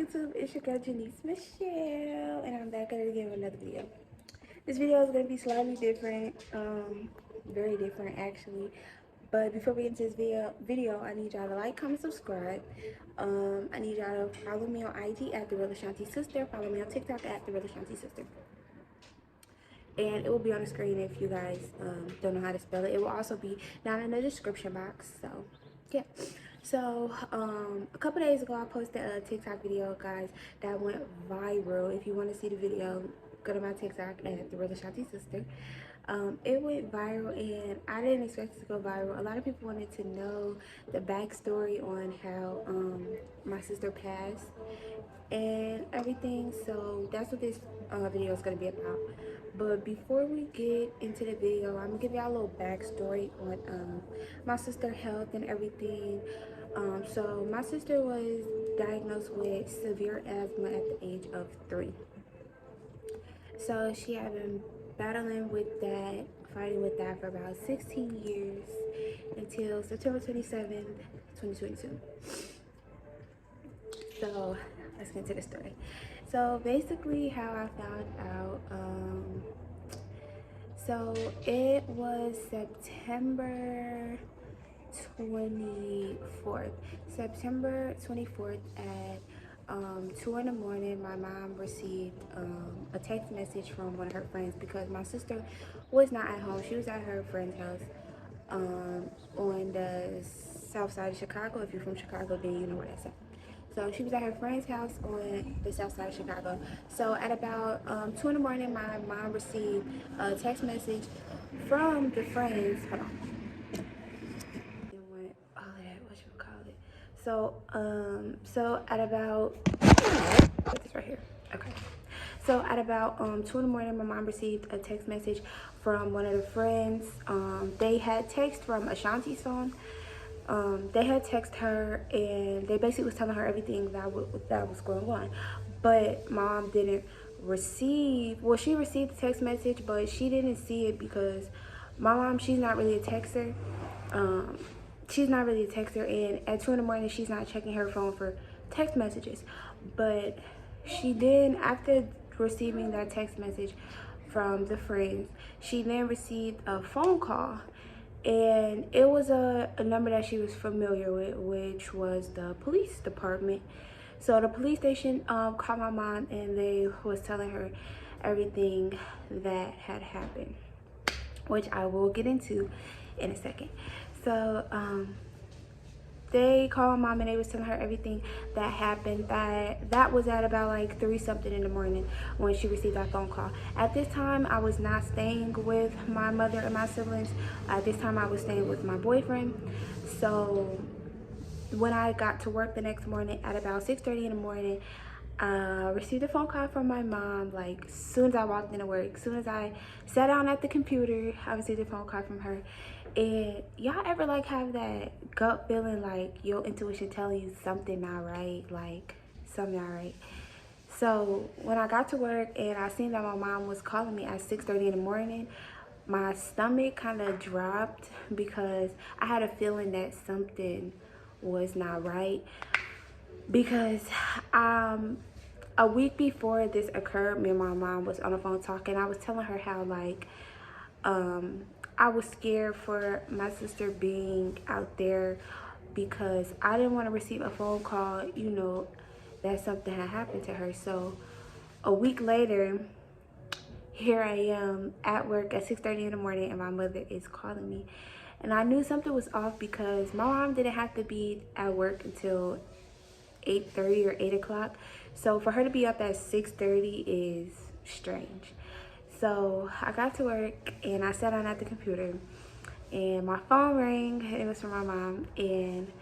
YouTube? It's your girl Janice Michelle, and I'm back at it again with another video. This video is going to be slightly different, very different actually. But before we get into this video, I need y'all to like, comment, subscribe. I need y'all to follow me on IG at The Real Ashanti Sister. Follow me on TikTok at The Real Ashanti Sister. And it will be on the screen if you guys don't know how to spell it. It will also be down in the description box. So, yeah. So, a couple days ago, I posted a TikTok video, guys, that went viral. If you want to see the video, go to my TikTok at The Real Ashanti Sister. It went viral, and I didn't expect it to go viral. A lot of people wanted to know the backstory on how my sister passed and everything. So that's what this video is going to be about. But before we get into the video, I'm gonna give y'all a little backstory on my sister's health and everything. So my sister was diagnosed with severe asthma at the age of 3. So she had been battling with that, fighting with that for about 16 years until September 27th, 2022. So let's get into the story. So basically how I found out, so it was September 24th. September 24th at 2 in the morning, my mom received a text message from one of her friends because my sister was not at home. She was at her friend's house on the south side of Chicago. If you're from Chicago, then you know where that's at. So she was at her friend's house on the south side of Chicago. So at about 2 in the morning, my mom received a text message from the friends. Hold on. All of that, what you call it. So at about, put this right here. Okay. So at about 2 in the morning, my mom received a text message from one of the friends. They had text from Ashanti's phone. They had texted her, and they basically was telling her everything that was going on. But mom didn't receive, well, she received the text message, but she didn't see it because my mom, she's not really a texter. And at 2 in the morning, she's not checking her phone for text messages. But she did, after receiving that text message from the friends, she then received a phone call. And it was a number that she was familiar with, which was the police department. So the police station called my mom, and they was telling her everything that had happened, which I will get into in a second. So they called mom, and they was telling her everything that happened. That was at about like 3 something in the morning when she received that phone call. At this time, I was not staying with my mother and my siblings. At this time, I was staying with my boyfriend. So when I got to work the next morning at about 6:30 in the morning, received a phone call from my mom. Like, as soon as I walked into work, as soon as I sat down at the computer, I received a phone call from her. And y'all ever like have that gut feeling like your intuition telling you something not right, like something not right? So when I got to work and I seen that my mom was calling me at 6:30 in the morning, my stomach kind of dropped because I had a feeling that something was not right. Because a week before this occurred, me and my mom was on the phone talking. I was telling her how like I was scared for my sister being out there because I didn't want to receive a phone call, you know, that something had happened to her. So a week later, here I am at work at 6:30 in the morning, and my mother is calling me. And I knew something was off because my mom didn't have to be at work until 8:30 or 8 o'clock. So for her to be up at 6:30 is strange. So I got to work and I sat down at the computer, and my phone rang, and it was from my mom, and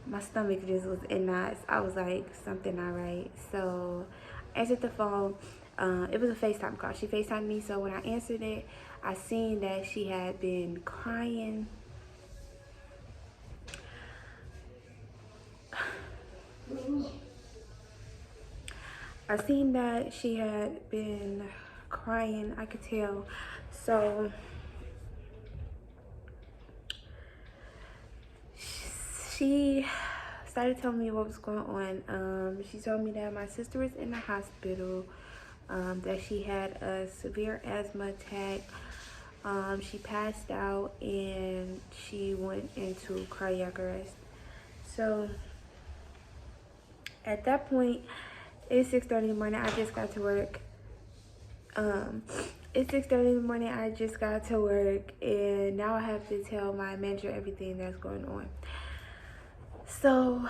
my stomach just was in knots. I was like, something not right. So I answered the phone. It was a FaceTime call. She FaceTimed me, so when I answered it, I seen that she had been crying. I seen that she had been crying, I could tell. So started telling me what was going on. She told me that my sister was in the hospital, that she had a severe asthma attack. She passed out and she went into cardiac arrest. So at that point, it's 6:30 in the morning. I just got to work. It's 6:30 in the morning. I just got to work, and now I have to tell my manager everything that's going on. So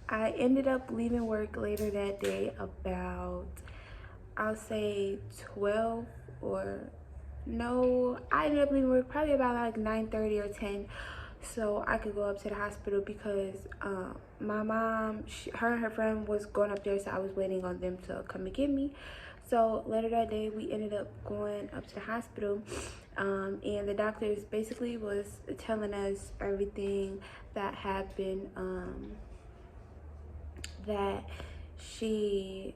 I ended up leaving work later that day about, I'll say 12 or no, I ended up leaving work probably about like 9:30 or 10, so I could go up to the hospital because my mom, her and her friend was going up there, so I was waiting on them to come and get me. So later that day, we ended up going up to the hospital, and the doctors basically was telling us everything that happened, that she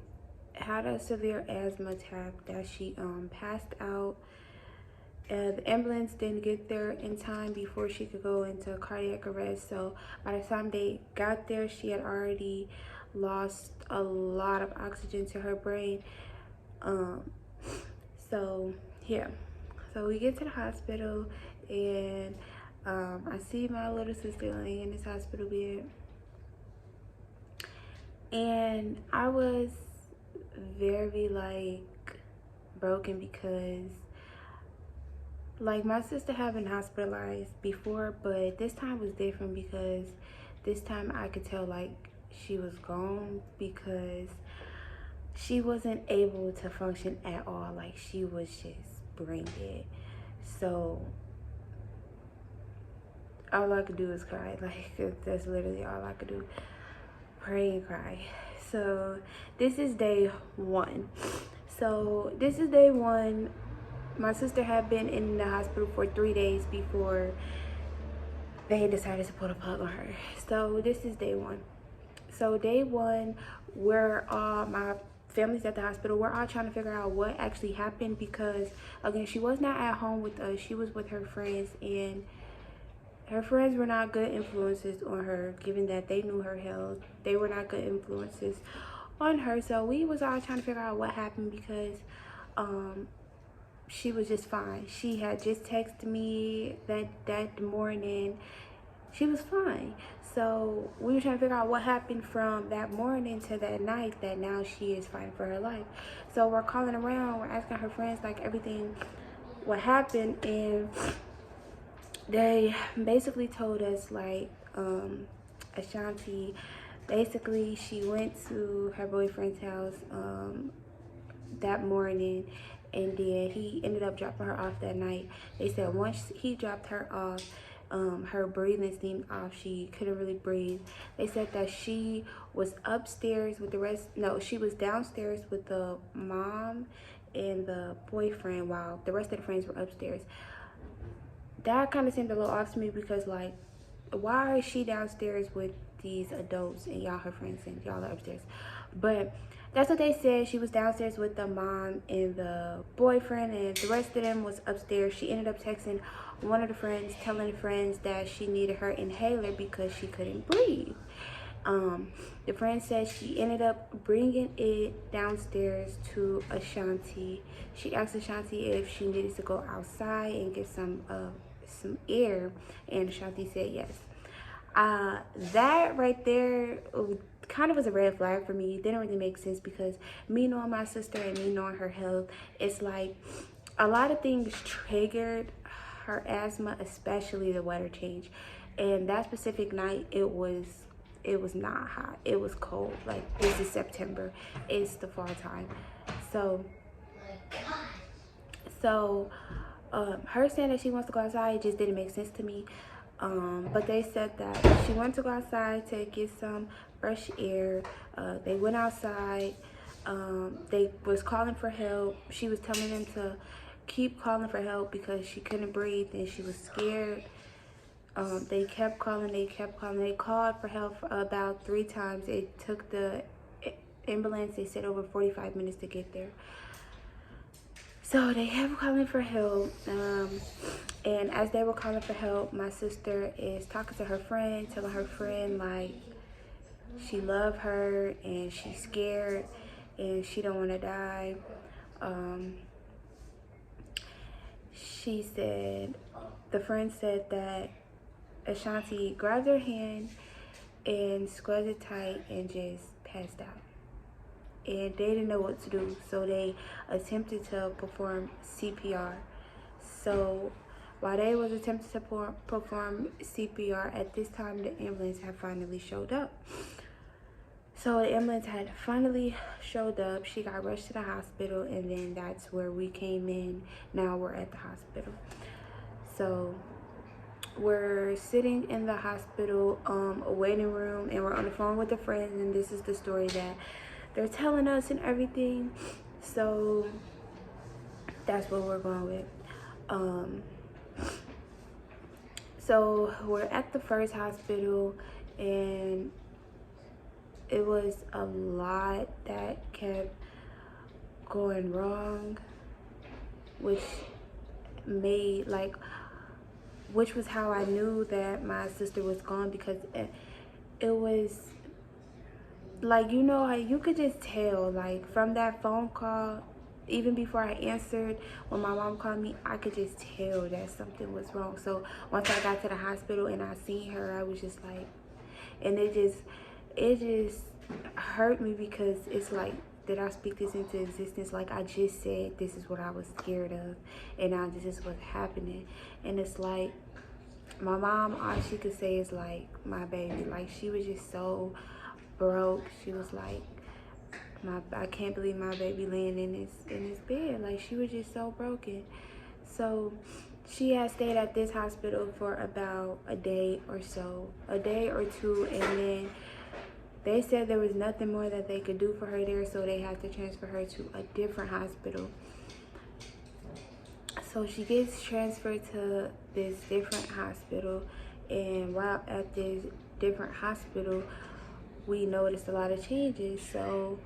had a severe asthma attack, that she passed out. The ambulance didn't get there in time before she could go into cardiac arrest. So by the time they got there, she had already lost a lot of oxygen to her brain. So yeah, so we get to the hospital, and I see my little sister laying in this hospital bed, and I was very like broken because like my sister had been hospitalized before, but this time was different because this time I could tell like she was gone, because she wasn't able to function at all. Like she was just brain dead. So all I could do is cry. Like that's literally all I could do. Pray and cry. So this is day one. My sister had been in the hospital for 3 days before they decided to put a plug on her. So this is day one. So day one, we're all, my family's at the hospital. We're all trying to figure out what actually happened, because again, she was not at home with us. She was with her friends, and her friends were not good influences on her, given that they knew her health. They were not good influences on her. So we was all trying to figure out what happened, because she was just fine. She had just texted me that morning. She was fine. So we were trying to figure out what happened from that morning to that night, that now she is fighting for her life. So we're calling around, we're asking her friends like everything, what happened, and they basically told us like Ashanti, basically she went to her boyfriend's house that morning, and then he ended up dropping her off that night. They said once he dropped her off, her breathing seemed off. She couldn't really breathe. They said that she was upstairs with the rest, no, she was downstairs with the mom and the boyfriend while the rest of the friends were upstairs. That kind of seemed a little off to me, because like, why is she downstairs with these adults and y'all her friends and y'all are upstairs? But that's what they said. She was downstairs with the mom and the boyfriend, and the rest of them was upstairs. She ended up texting one of the friends, telling the friends that she needed her inhaler because she couldn't breathe. The friend said she ended up bringing it downstairs to Ashanti. She asked Ashanti if she needed to go outside and get some air, and Ashanti said yes. That right there kind of was a red flag for me. It didn't really make sense, because me knowing my sister and me knowing her health, it's like a lot of things triggered her asthma, especially the weather change. And that specific night, it was not hot, it was cold. Like, this is September, it's the fall time. So her saying that she wants to go outside just didn't make sense to me. But they said that she went to go outside to get some fresh air. They went outside. They was calling for help. She was telling them to keep calling for help because she couldn't breathe and she was scared. They kept calling. They called for help about 3 times. It took the ambulance, they said, over 45 minutes to get there. So they kept calling for help, and as they were calling for help, my sister is talking to her friend, telling her friend like she love her and she's scared and she don't want to die. She said, the friend said that Ashanti grabbed her hand and squeezed it tight and just passed out. And they didn't know what to do, so they attempted to perform CPR. So while they was attempting to perform CPR, at this time the ambulance had finally showed up. So the ambulance had finally showed up. She got rushed to the hospital, and then that's where we came in. Now we're at the hospital. So we're sitting in the hospital waiting room, and we're on the phone with the friends, and this is the story that they're telling us and everything. So that's what we're going with. So we're at the first hospital, and it was a lot that kept going wrong, which was how I knew that my sister was gone, because it was like, you know how you could just tell, like, from that phone call, even before I answered, when my mom called me, I could just tell that something was wrong. So once I got to the hospital and I seen her, I was just like, and it just hurt me, because it's like, did I speak this into existence? Like, I just said this is what I was scared of, and now this is what's happening. And it's like, my mom, all she could say is like, my baby, like, she was just so broke. She was like, I can't believe my baby laying in his bed. Like, she was just so broken. So she had stayed at this hospital for about a day or two, and then they said there was nothing more that they could do for her there, so they had to transfer her to a different hospital. So she gets transferred to this different hospital, and while at this different hospital, we noticed a lot of changes. So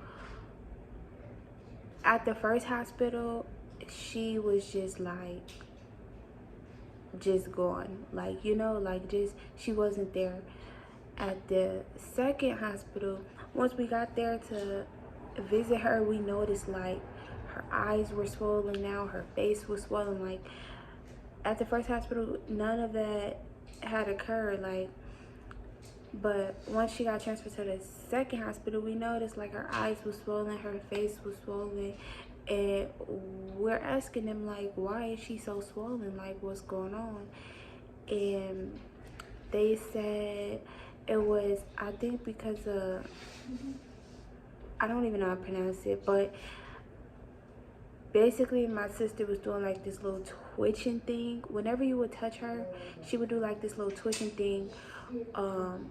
at the first hospital, she was just like, just gone, like, you know, like, just, she wasn't there. At the second hospital, once we got there to visit her, we noticed like her eyes were swollen now, her face was swollen. Like, at the first hospital, none of that had occurred, like, but once she got transferred to the second hospital, we noticed like her eyes was swollen, her face was swollen, and we're asking them like, why is she so swollen, like, what's going on? And they said it was, I think, because of, I don't even know how to pronounce it, but basically my sister was doing like this little twitching thing. Whenever you would touch her, she would do like this little twitching thing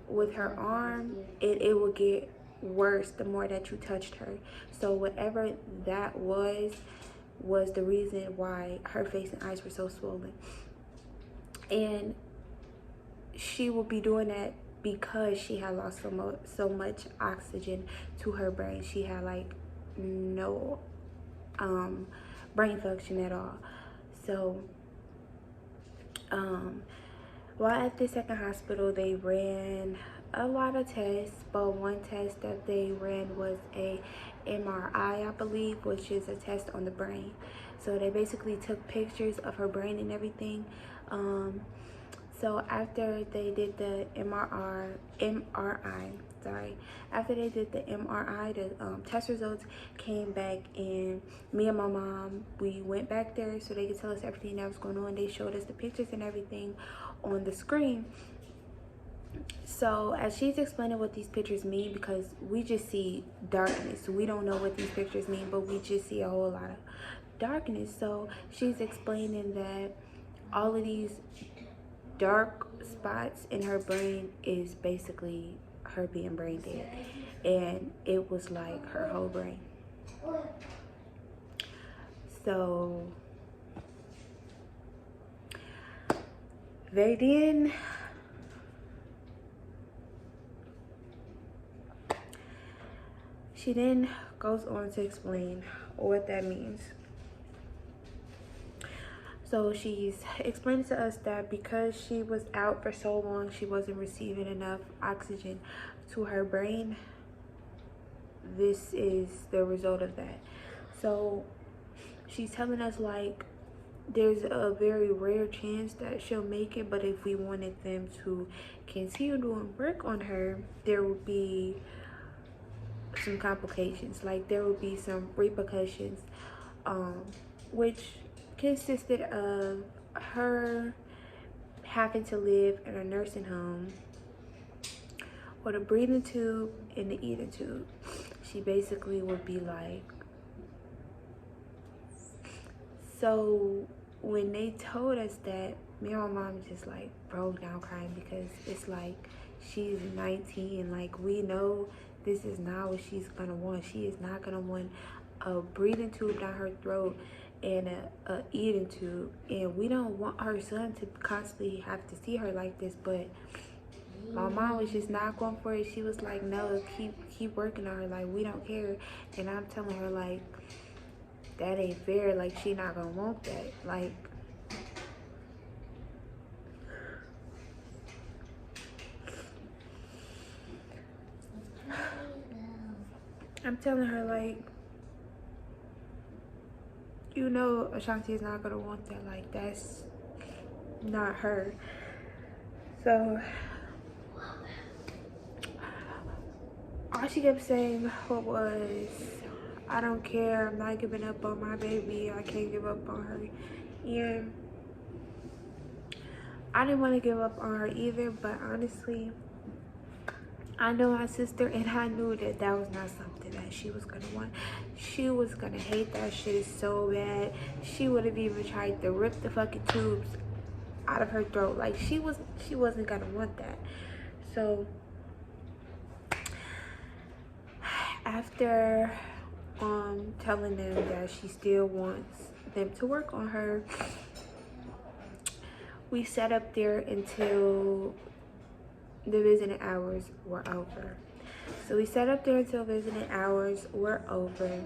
with her arm, and it would get worse the more that you touched her. So whatever that was the reason why her face and eyes were so swollen. And she would be doing that because she had lost so much oxygen to her brain. She had like no brain function at all. So while at the second hospital, they ran a lot of tests, but one test that they ran was a MRI, I believe, which is a test on the brain. So they basically took pictures of her brain and everything. So after they did the after they did the MRI, the test results came back, and me and my mom, we went back there so they could tell us everything that was going on. They showed us the pictures and everything on the screen. So as she's explaining what these pictures mean, because we just see darkness, we don't know what these pictures mean, but we just see a whole lot of darkness. So she's explaining that all of these dark spots in her brain is basically her being brain dead, and it was like her whole brain. So she then goes on to explain what that means. So she's explaining to us that because she was out for so long, she wasn't receiving enough oxygen to her brain, this is the result of that. So she's telling us like there's a very rare chance that she'll make it, but if we wanted them to continue doing work on her, there would be some complications, like there would be some repercussions, which consisted of her having to live in a nursing home with a breathing tube and the eating tube. She basically would be like, so when they told us that, me and my mom just like broke down crying, because it's like she's 19, like we know this is not what she's gonna want. She is not gonna want a breathing tube down her throat and a eating tube, and we don't want her son to constantly have to see her like this. But my mom was just not going for it. She was like, no, keep working on her, like we don't care. And I'm telling her like that ain't fair, like she not gonna want that. Like I'm telling her like, you know, Ashanti is not gonna want that. Like that's not her. So all she kept saying was, I don't care, I'm not giving up on my baby, I can't give up on her. And I didn't want to give up on her either, but honestly, I know my sister, and I knew that that was not something that she was gonna want. She was gonna hate that shit so bad. She would have even tried to rip the fucking tubes out of her throat. Like she wasn't gonna want that. So after telling them that she still wants them to work on her, we sat up there until the visiting hours were over. So we sat up there until visiting hours were over.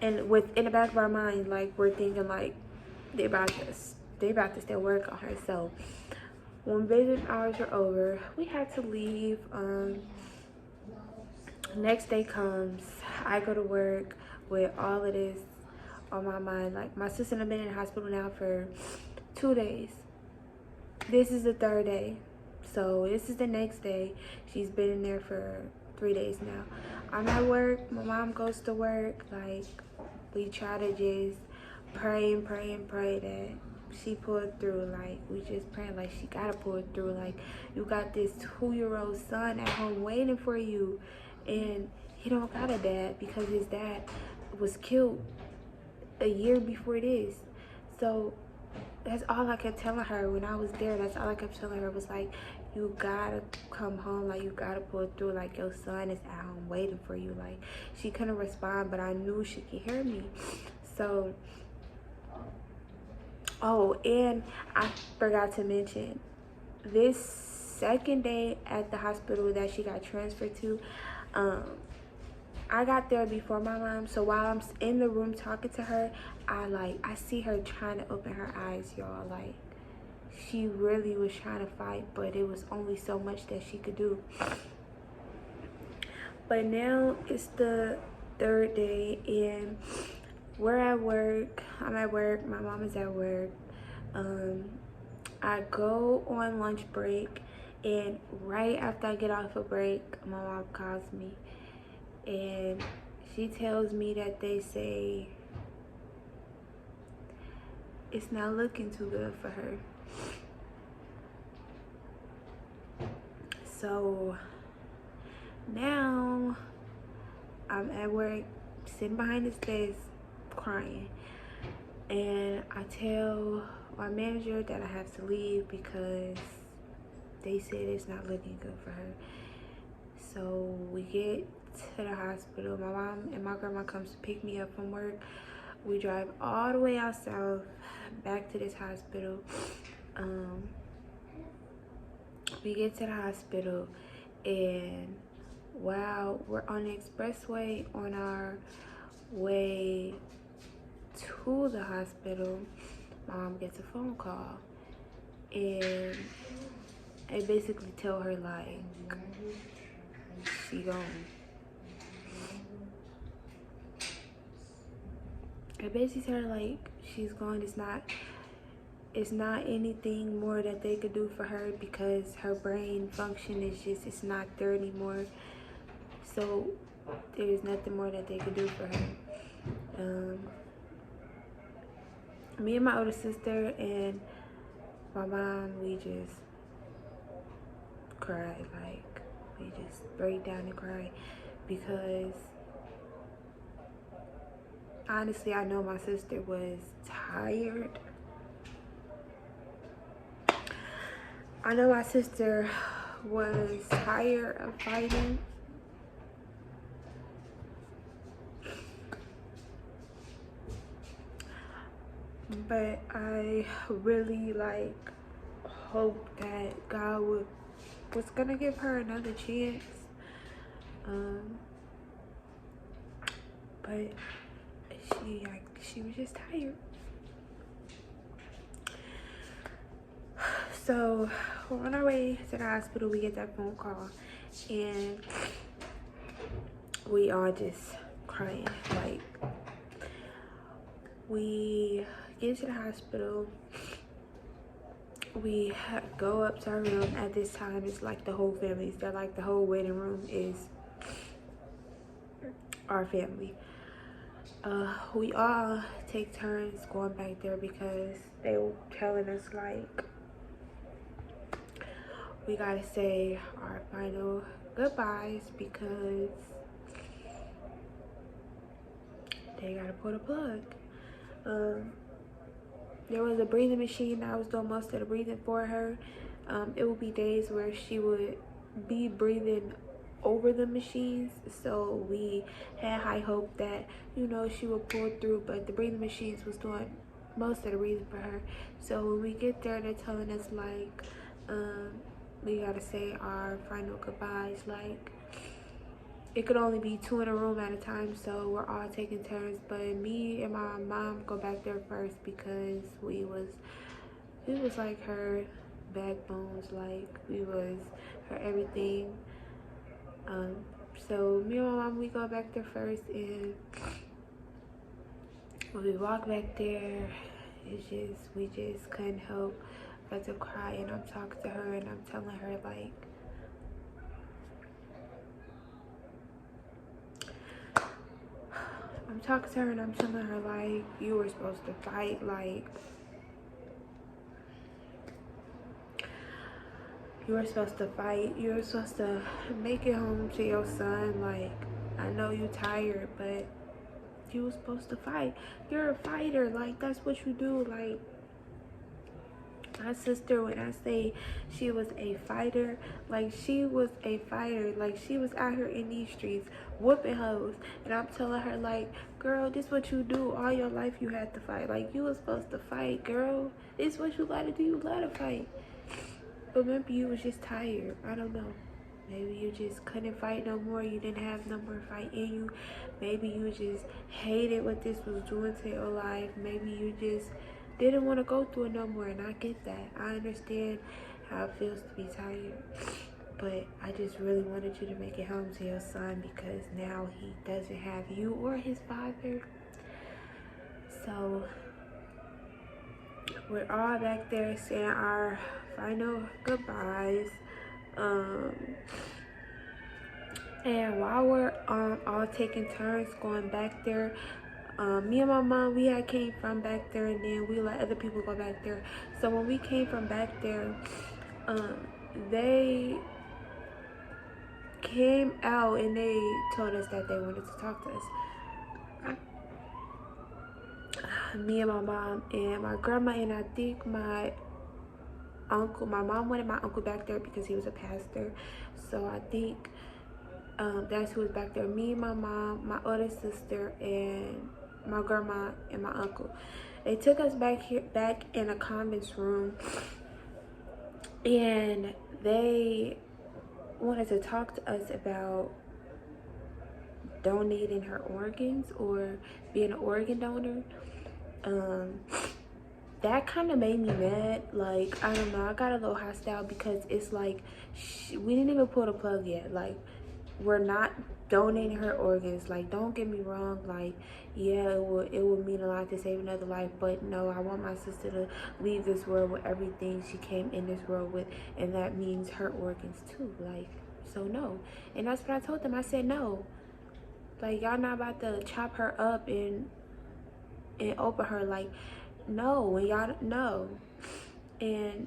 And in the back of our mind, like we're thinking like they about to still work on her. So when visiting hours were over, we had to leave. Next day comes, I go to work with all of this on my mind. Like my sister has been in the hospital now for 2 days. This is the 3rd day. So this is the next day. She's been in there for 3 days now. I'm at work, my mom goes to work. Like we try to just pray and pray and pray that she pulled through. Like we just praying like she gotta pull it through. Like you got this 2-year-old son at home waiting for you, and he don't got a dad because his dad was killed a year before this. So that's all I kept telling her when I was there. That's all I kept telling her was like, you gotta come home, like you gotta pull it through, like your son is at home waiting for you. Like she couldn't respond, but I knew she could hear me. So oh, and I forgot to mention, this 2nd day at the hospital that she got transferred to, I got there before my mom. So while I'm in the room talking to her, I see her trying to open her eyes, y'all. Like she really was trying to fight, but it was only so much that she could do. But now it's the 3rd day and we're at work. I'm at work, my mom is at work. I go on lunch break, and right after I get off a break, my mom calls me and she tells me that they say it's not looking too good for her. So now I'm at work, sitting behind this desk, crying, and I tell my manager that I have to leave because they said it's not looking good for her. So we get to the hospital. My mom and my grandma comes to pick me up from work. We drive all the way out south back to this hospital. We get to the hospital, and while we're on the expressway on our way to the hospital, Mom gets a phone call, and they basically tell her like she gone. They basically tell her like she's gone. It's not anything more that they could do for her because her brain function is just, it's not there anymore. So there's nothing more that they could do for her. Me and my older sister and my mom, we just cried. Like, we just break down and cry because honestly, I know my sister was tired. I know my sister was tired of fighting. But I really like hope that God was gonna give her another chance. But she was just tired. So we're on our way to the hospital. We get that phone call and we all just crying. Like, we get to the hospital, we go up to our room. At this time, it's like the whole family's there. Like, the whole waiting room is our family. We all take turns going back there because they were telling us like we gotta say our final goodbyes because they gotta pull the plug. There was a breathing machine that was doing most of the breathing for her. It would be days where she would be breathing over the machines, so we had high hope that, you know, she would pull through, but the breathing machines was doing most of the breathing for her. So when we get there, they're telling us like we gotta say our final goodbyes. Like, it could only be 2 in a room at a time, so we're all taking turns, but me and my mom go back there first because we was like her backbones, like we was her everything. So me and my mom, we go back there first, and when we walk back there, we just couldn't help but to cry. And I'm talking to her and I'm telling her like, you were supposed to fight. Like, you were supposed to fight. You were supposed to make it home to your son. Like, I know you tired, but you were supposed to fight. You're a fighter. Like, that's what you do. Like, my sister, when I say she was a fighter, like, she was a fighter. Like, she was out here in these streets whooping hoes. And I'm telling her, like, girl, this what you do. All your life you had to fight. Like, you was supposed to fight, girl. This what you gotta do. You gotta fight. But maybe you was just tired. I don't know. Maybe you just couldn't fight no more. You didn't have no more fight in you. Maybe you just hated what this was doing to your life. Maybe you just didn't want to go through it no more. And I get that. I understand how it feels to be tired. But I just really wanted you to make it home to your son because now he doesn't have you or his father. So we're all back there saying our final goodbyes. And while we're all taking turns going back there, me and my mom, we had came from back there, and then we let other people go back there. So when we came from back there, they came out and they told us that they wanted to talk to us. Me and my mom and my grandma, and I think my uncle. My mom wanted my uncle back there because he was a pastor. So I think that's who was back there. Me, my mom, my older sister, and my grandma and my uncle. They took us back in a conference room, and they wanted to talk to us about donating her organs or being an organ donor. that kind of made me mad. Like, I don't know, I got a little hostile because it's like we didn't even pull the plug yet. Like, we're not donating her organs. Like, don't get me wrong, like, yeah, it would mean a lot to save another life, but no, I want my sister to leave this world with everything she came in this world with, and that means her organs too. Like, so no. And that's what I told them. I said no. Like, y'all not about to chop her up and open her. Like, no. And y'all, no. And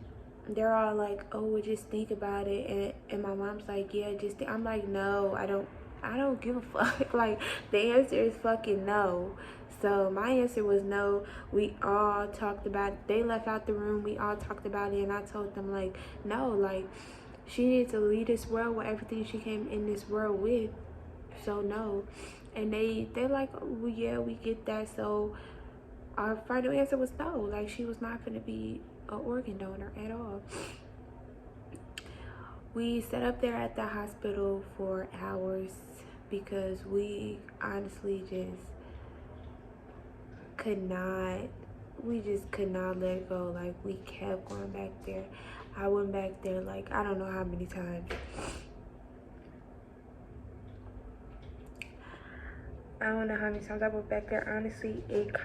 they're all like, oh, well, just think about it. And my mom's like, yeah, just think. I'm like, no, I don't give a fuck. Like, the answer is fucking no. So my answer was no. We all talked about it. They left out the room. We all talked about it, and I told them, like, no, like, she needs to leave this world with everything she came in this world with. So no. And they're like, well, yeah, we get that. So our final answer was no. Like, she was not going to be an organ donor at all. We sat up there at the hospital for hours because we honestly just could not let it go. Like, we kept going back there. I went back there like I don't know how many times. I don't know how many times I went back there. Honestly, it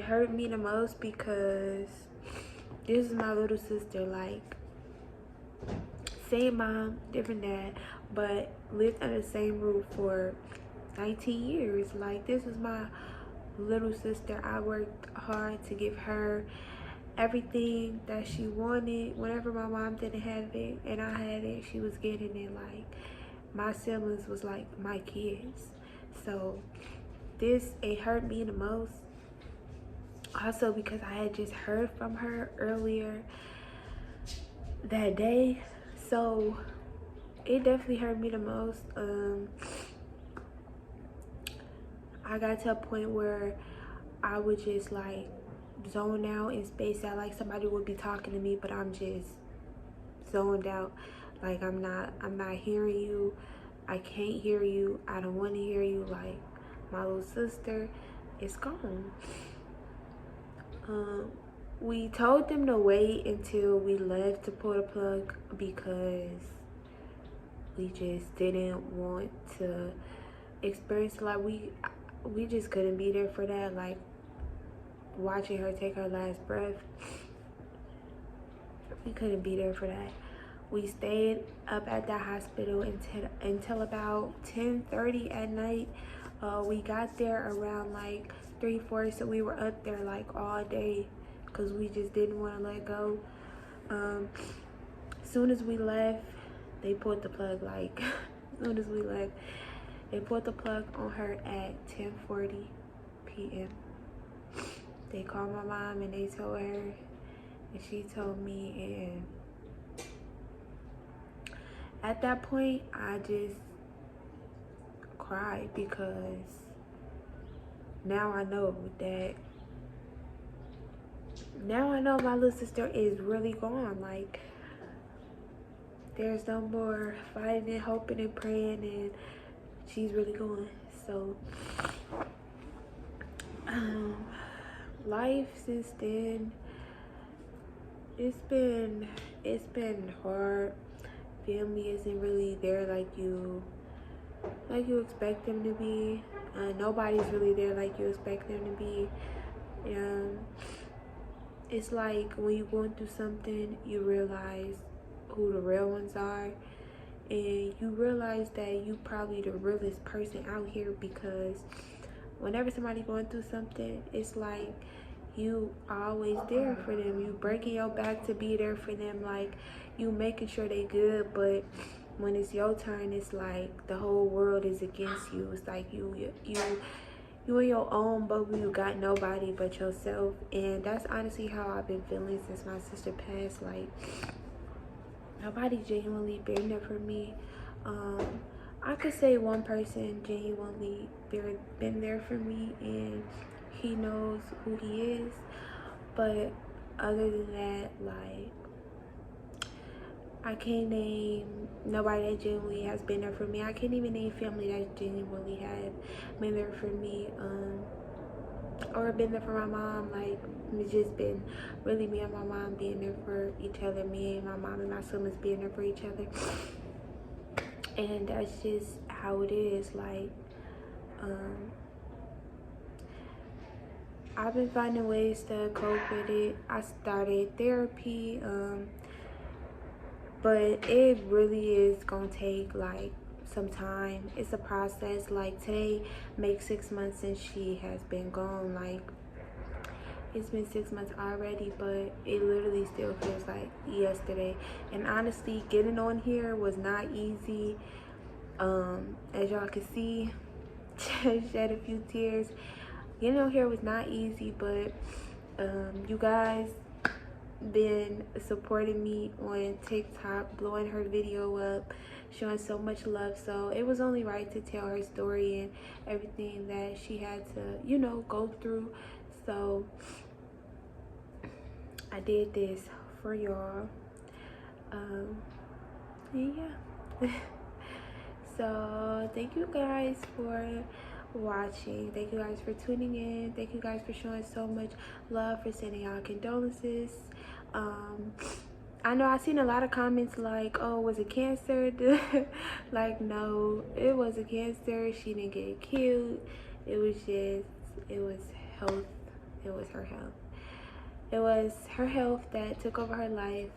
hurt me the most because this is my little sister. Like, same mom, different dad, but lived under the same roof for 19 years. Like, this is my little sister. I worked hard to give her everything that she wanted. Whenever my mom didn't have it and I had it, she was getting it. Like, my siblings was like my kids. So it hurt me the most. Also because I had just heard from her earlier that day. So it definitely hurt me the most. I got to a point where I would just like zone out and space out. Like, somebody would be talking to me, but I'm just zoned out. Like, I'm not hearing you. I can't hear you. I don't want to hear you. Like, my little sister is gone. We told them to wait until we left to pull the plug because we just didn't want to experience, like, we just couldn't be there for that. Like, watching her take her last breath, we couldn't be there for that. We stayed up at the hospital until about 10:30 at night. We got there around like 3-4, so we were up there like all day because we just didn't want to let go. Soon as we left, they pulled the plug. Like, as soon as we left, they pulled the plug on her at 10:40 p.m. They called my mom and they told her, and she told me, and at that point, I just cried because now I know my little sister is really gone. Like, there's no more fighting and hoping and praying, and she's really gone. So, life since then, it's been hard. Family isn't really there like you expect them to be. Nobody's really there like you expect them to be. It's like when you're going through something, you realize who the real ones are, and you realize that you probably the realest person out here, because whenever somebody going through something, it's like you always there for them. You breaking your back to be there for them. Like, you making sure they good, but when it's your turn, it's like the whole world is against you. It's like you in your own bubble. You got nobody but yourself. And that's honestly how I've been feeling since my sister passed. Like, nobody genuinely been there for me. I could say one person genuinely been there for me, and he knows who he is. But other than that, like, I can't name nobody that genuinely has been there for me. I can't even name family that genuinely have been there for me. or been there for my mom. Like, it's just been really me and my mom being there for each other, me and my mom and my siblings being there for each other. And that's just how it is. Like, I've been finding ways to cope with it. I started therapy, but it really is gonna take like some time. It's a process. Like, today makes 6 months since she has been gone. Like, it's been 6 months already, but it literally still feels like yesterday. And honestly, getting on here was not easy. As y'all can see, shed a few tears. Getting on here was not easy, but you guys been supporting me on TikTok, blowing her video up, showing so much love. So it was only right to tell her story and everything that she had to, you know, go through. So I did this for y'all. Yeah. So thank you guys for watching. Thank you guys for tuning in. Thank you guys for showing so much love, for sending y'all condolences. I know I've seen a lot of comments like, oh, was it cancer? Like, no, it wasn't cancer. She didn't get killed. It was health. It was her health. It was her health that took over her life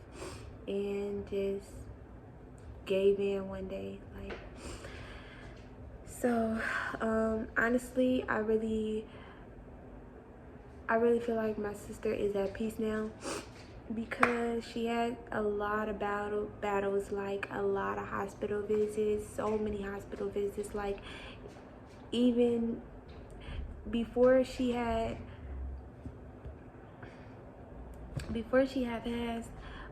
and just gave in one day. Like, so honestly, I really feel like my sister is at peace now, because she had a lot of battles, like a lot of hospital visits, so many hospital visits. Like, even before she had passed,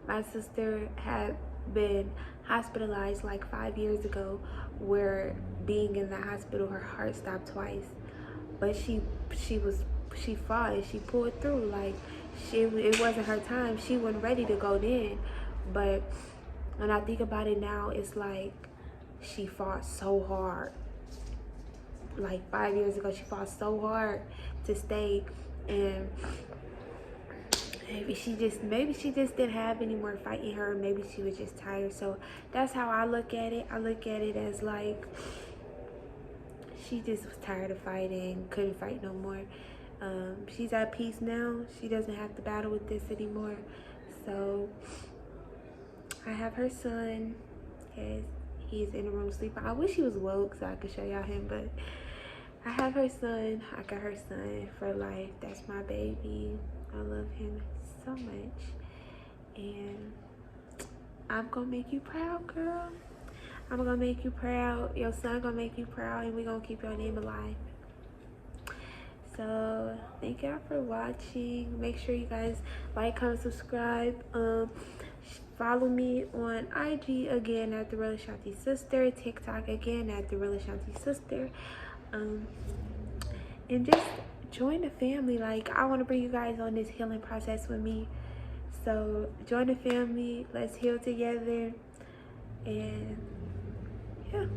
my sister had been hospitalized like 5 years ago, where being in the hospital, her heart stopped twice. But she fought and she pulled through. Like, it wasn't her time. She wasn't ready to go then. But when I think about it now, it's like she fought so hard. Like 5 years ago, she fought so hard to stay, and maybe she just didn't have any more fight in her. Maybe she was just tired. So that's how I look at it. I look at it as like she just was tired of fighting, couldn't fight no more. She's at peace now. She doesn't have to battle with this anymore. So I have her son. Yes, he's in the room sleeping. I wish he was woke so I could show y'all him, but I have her son. I got her son for life. That's my baby. I love him so much. And I'm gonna make you proud, girl. I'm gonna make you proud. Your son gonna make you proud, and we're gonna keep your name alive. So thank y'all for watching. Make sure you guys like, comment, subscribe. Follow me on IG again at The Real Ashanti Sister, TikTok again at The Real Ashanti Sister. And just join the family. Like, I want to bring you guys on this healing process with me. So join the family. Let's heal together. And yeah.